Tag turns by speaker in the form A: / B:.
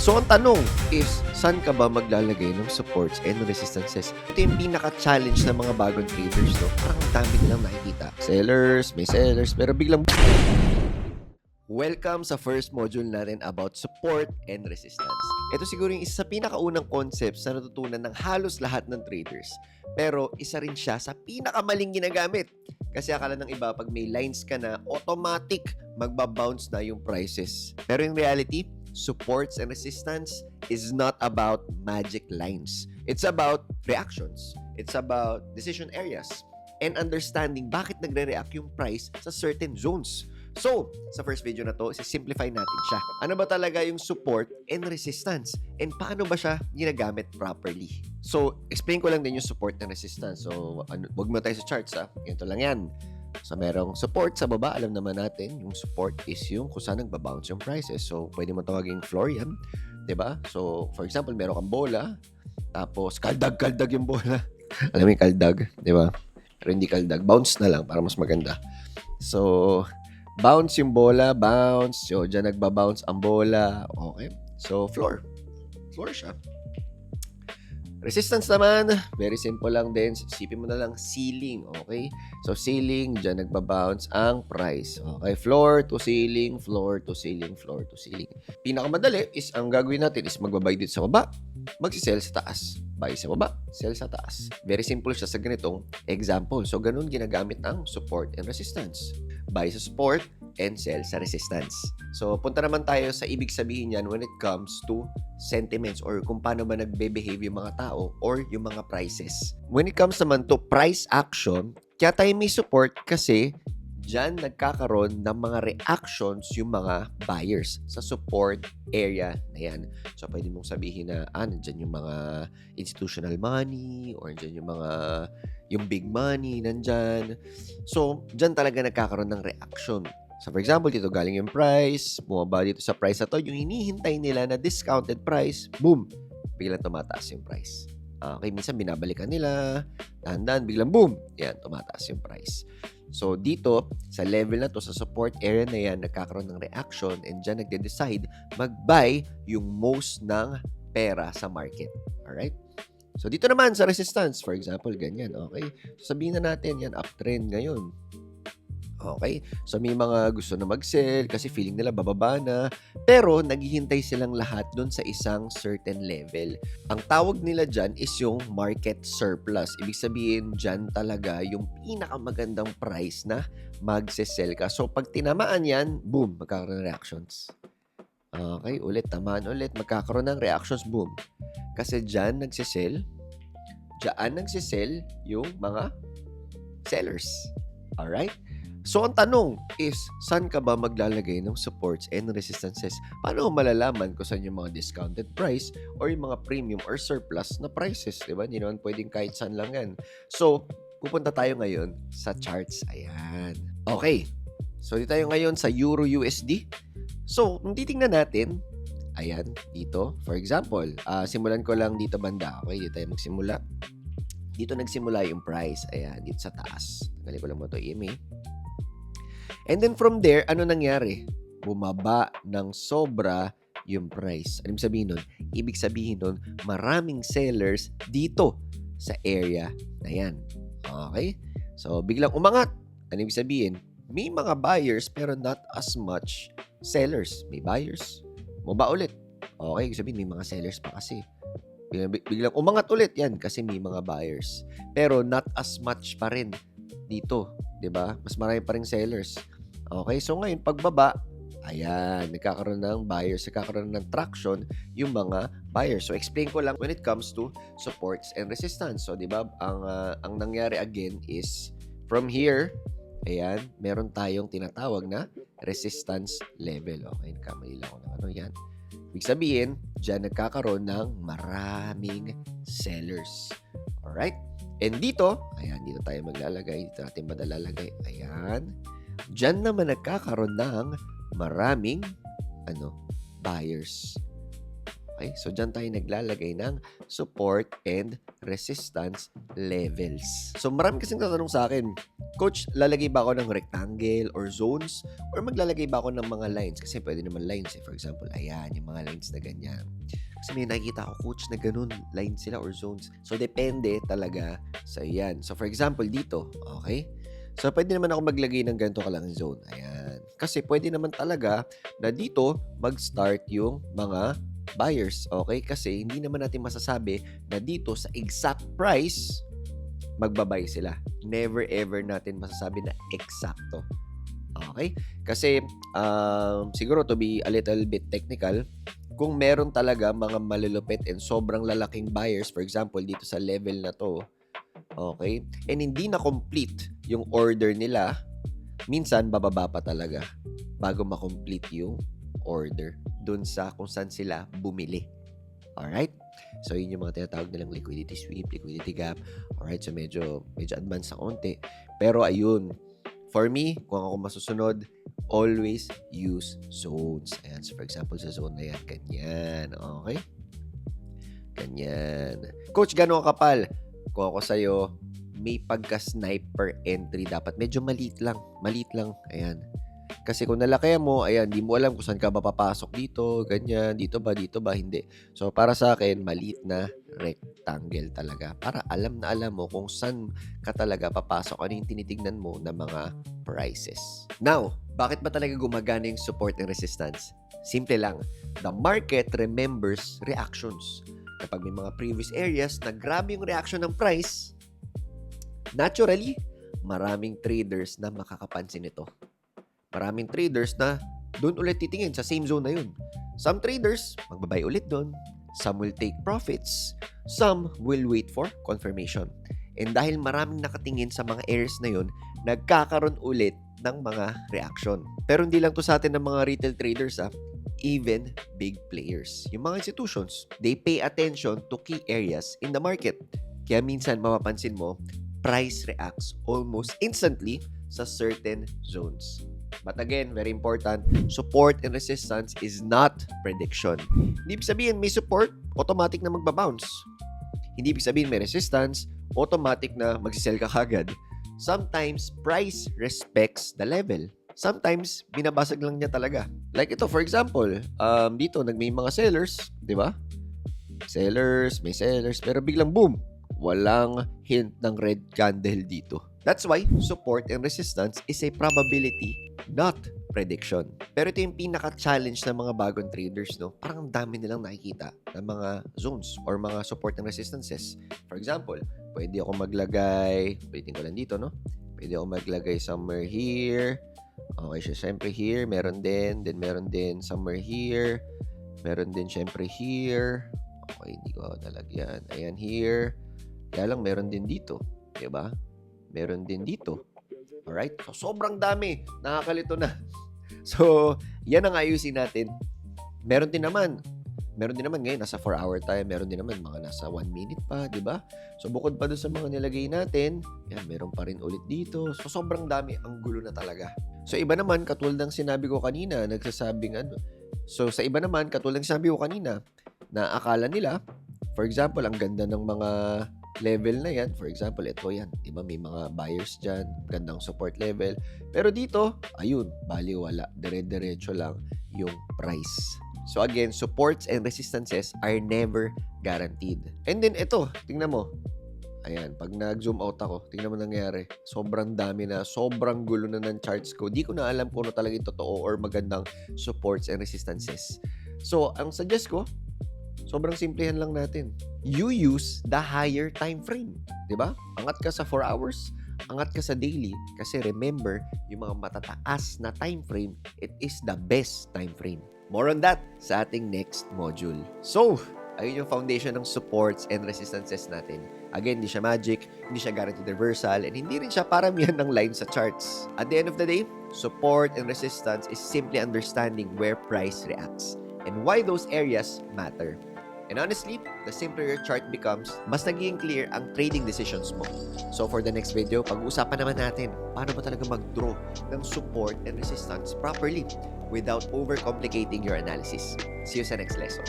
A: So, ang tanong is, saan ka ba maglalagay ng supports and resistances? Ito yung pinaka-challenge ng mga bagong traders, no? Parang ang dami nilang nakikita. Sellers, may sellers, pero biglang... Welcome sa first module natin about support and resistance. Ito siguro yung isa sa pinakaunang concepts na natutunan ng halos lahat ng traders. Pero isa rin siya sa pinakamaling ginagamit. Kasi akala ng iba, pag may lines ka na, automatic magbabounce na yung prices. Pero in reality, supports and resistance is not about magic lines. It's about reactions. It's about decision areas. And understanding bakit nagre-react yung price sa certain zones. So, sa first video na to, simplify natin siya. Ano ba talaga yung support and resistance? And paano ba siya ginagamit properly? So, explain ko lang din yung support and resistance. So, wag mo tayo sa charts ha. Ganito lang yan. So, merong support sa baba. Alam naman natin, yung support is yung kung saan nagbabounce yung prices. So, pwede mo tawagin floor yan. Diba? So, for example, meron kang bola. Tapos, kaldag yung bola. Alam mo yung kaldag? Diba? Pero hindi kaldag. Bounce na lang para mas maganda. So, bounce yung bola, bounce. So, dyan nagbabounce ang bola. Okay. So, floor. Floor siya. Resistance naman, very simple lang din. Isipin mo na lang ceiling, okay? So, ceiling, dyan nagbabounce ang price. Okay, floor to ceiling, floor to ceiling, floor to ceiling. Pinakamadali is, ang gagawin natin is magbabay dito sa baba, magsisell sa taas. Buy sa baba, sell sa taas. Very simple siya sa ganitong example. So, ganun ginagamit ang support and resistance. Buy sa support and sell sa resistance. So, punta naman tayo sa ibig sabihin yan when it comes to sentiments or kung paano ba nagbe-behave yung mga tao or yung mga prices. When it comes naman to price action, kaya tayo may support kasi dyan nagkakaroon ng mga reactions yung mga buyers sa support area na yan. So, pwede mong sabihin na, nandyan yung mga institutional money or nandyan yung big money, nandyan. So, dyan talaga nagkakaroon ng reaction. So, for example, dito galing yung price, bumaba dito sa price na to, yung hinihintay nila na discounted price, boom, biglang tumataas yung price. Okay, minsan binabalikan nila, dahan-dahan, biglang boom, yan, tumataas yung price. So, dito, sa level na to, sa support area na yan, nagkakaroon ng reaction and dyan nagde-decide mag-buy yung most ng pera sa market. Alright? So, dito naman sa resistance, for example, ganyan, okay? So, sabihin na natin, yan, uptrend ngayon. Okay? So, may mga gusto na mag-sell kasi feeling nila bababa na. Pero, naghihintay silang lahat doon sa isang certain level. Ang tawag nila dyan is yung market surplus. Ibig sabihin, dyan talaga yung pinakamagandang price na mag-sell ka. So, pag tinamaan yan, boom, magkakaroon ng reactions. Okay, ulit, tamaan ulit, magkakaroon ng reactions, boom. Kasi dyan nagsisell yung mga sellers. Alright? So, ang tanong is, saan ka ba maglalagay ng supports and resistances? Paano malalaman kung saan yung mga discounted price or yung mga premium or surplus na prices? Diba? Hindi naman pwedeng kahit saan lang yan. So, pupunta tayo ngayon sa charts. Ayan. Okay. So, dito tayo ngayon sa Euro USD. So, kung titingnan natin, ayan, dito. For example, simulan ko lang dito banda. Okay, dito tayo magsimula. Dito nagsimula yung price. Ayan, dito sa taas. Tanggalin ko lang mo ito, EMA. And then from there, ano nangyari? Bumaba ng sobra yung price. Ano ibig sabihin nun? Ibig sabihin nun, maraming sellers dito sa area na yan. Okay? So, biglang umangat. Ano ibig sabihin? May mga buyers pero not as much sellers. May buyers. Bumaba ulit. Okay, ibig sabihin may mga sellers pa kasi. Biglang umangat ulit yan kasi may mga buyers. Pero not as much pa rin dito. 'Di ba? Mas marami pa ring sellers. Okay, so ngayon pagbaba, ayan, nagkakaroon ng buyers, nagkakaroon ng traction yung mga buyers. So explain ko lang when it comes to supports and resistance. So 'di ba, ang nangyari again is from here, ayan, meron tayong tinatawag na resistance level. Okay, kamali lang ako ng ano yan. Ibig sabihin, diyan nagkakaroon ng maraming sellers. Alright? And dito, ayan, dito tayo maglalagay. Dito natin madalalagay. Ayan. Diyan naman nagkakaroon ng maraming, buyers. Okay? So, dyan tayo naglalagay ng support and resistance levels. So, marami kasing tatanong sa akin, Coach, lalagay ba ako ng rectangle or zones? Or maglalagay ba ako ng mga lines? Kasi pwede naman lines eh. For example, ayan, yung mga lines na ganyan. Kasi may nakikita ako, coach, na ganun, lines sila or zones. So, depende talaga sa yan. So, for example, dito, okay? So, pwede naman ako maglagay ng ganito kalang zone. Ayan. Kasi pwede naman talaga na dito mag-start yung mga buyers. Okay? Kasi hindi naman natin masasabi na dito sa exact price, magbabay sila. Never ever natin masasabi na eksakto. Okay? Kasi, siguro to be a little bit technical, kung meron talaga mga malulupit and sobrang lalaking buyers, for example, dito sa level na to, okay, and hindi na complete yung order nila, minsan bababa pa talaga bago ma-complete yung order dun sa kung saan sila bumili. Alright? So, yun yung mga tinatawag nilang liquidity sweep, liquidity gap. Alright? So, medyo advance sa konti. Pero, ayun. For me, kung ako masusunod, always use zones. Ayan. So, for example, sa zone na yan, ganyan. Okay? Ganyan. Coach, gano'ng kapal? Kung ako sa'yo, may pagka-sniper entry dapat. Medyo maliit lang. Maliit lang. Ayan. Kasi kung nalakayan mo, ayan, di mo alam kung saan ka ba papasok dito, ganyan, dito ba, hindi. So, para sa akin, maliit na rectangle talaga. Para alam na alam mo kung saan ka talaga papasok, ano yung tinitignan mo na mga prices. Now, bakit ba talaga gumagana yung support and resistance? Simple lang. The market remembers reactions. Kapag may mga previous areas na grabe yung reaction ng price, naturally, maraming traders na makakapansin ito. Maraming traders na doon ulit titingin sa same zone na yun. Some traders, magbabay ulit doon. Some will take profits. Some will wait for confirmation. And dahil maraming nakatingin sa mga areas na yun, nagkakaroon ulit ng mga reaction. Pero hindi lang to sa atin ng mga retail traders, even big players. Yung mga institutions, they pay attention to key areas in the market. Kaya minsan mapapansin mo, price reacts almost instantly sa certain zones. But again, very important, support and resistance is not prediction. Hindi ibig sabihin may support, automatic na magbabounce. Hindi ibig sabihin may resistance, automatic na magsisell ka kagad. Sometimes, price respects the level. Sometimes, binabasag lang niya talaga. Like ito, for example, dito, may mga sellers, di ba? May sellers, pero biglang boom, walang hint ng red candle dito. That's why support and resistance is a probability, not prediction. Pero ito yung pinaka-challenge ng mga bagong traders, no? Parang dami nilang nakikita ng mga zones or mga support and resistances. For example, pwede ako maglagay, waiting ko lang dito, no? Pwede ako maglagay somewhere here. Okay, siya syempre here, meron din, then meron din somewhere here. Meron din syempre here. Okay, hindi ko nalagyan. Ayan here. Kaya lang meron din dito, 'di ba? Meron din dito. Alright? So, sobrang dami. Nakakalito na. So, yan ang ayusin natin. Meron din naman ngayon, nasa 4-hour time. Meron din naman mga nasa 1 minute pa, di ba? So, bukod pa doon sa mga nilagay natin, yan, meron pa rin ulit dito. So, sobrang dami. Ang gulo na talaga. So, iba naman, katulad ng sinabi ko kanina, nagsasabing So, sa iba naman, katulad ng sinabi ko kanina, na akala nila, for example, ang ganda ng mga level na yan, for example, ito yan, diba, may mga buyers dyan, gandang support level, pero dito, ayun, baliwala, dire-diretso lang yung price. So again, supports and resistances are never guaranteed. And then ito, tingnan mo, ayan, pag nag-zoom out ako, tingnan mo nangyari, sobrang dami na, sobrang gulo na ng charts ko, di ko na alam kung ano talaga yung totoo or magandang supports and resistances. So, ang suggest ko, sobrang simplihan lang natin. You use the higher time frame. Diba? Angat ka sa 4 hours, angat ka sa daily. Kasi remember, yung mga matataas na time frame, it is the best time frame. More on that sa ating next module. So, ayun yung foundation ng supports and resistances natin. Again, hindi siya magic, hindi siya guaranteed reversal, and hindi rin siya paramihan ng line sa charts. At the end of the day, support and resistance is simply understanding where price reacts and why those areas matter. And honestly, the simpler your chart becomes, mas nagiging clear ang trading decisions mo. So for the next video, pag-uusapan naman natin paano ba talaga mag-draw ng support and resistance properly without overcomplicating your analysis. See you sa next lesson.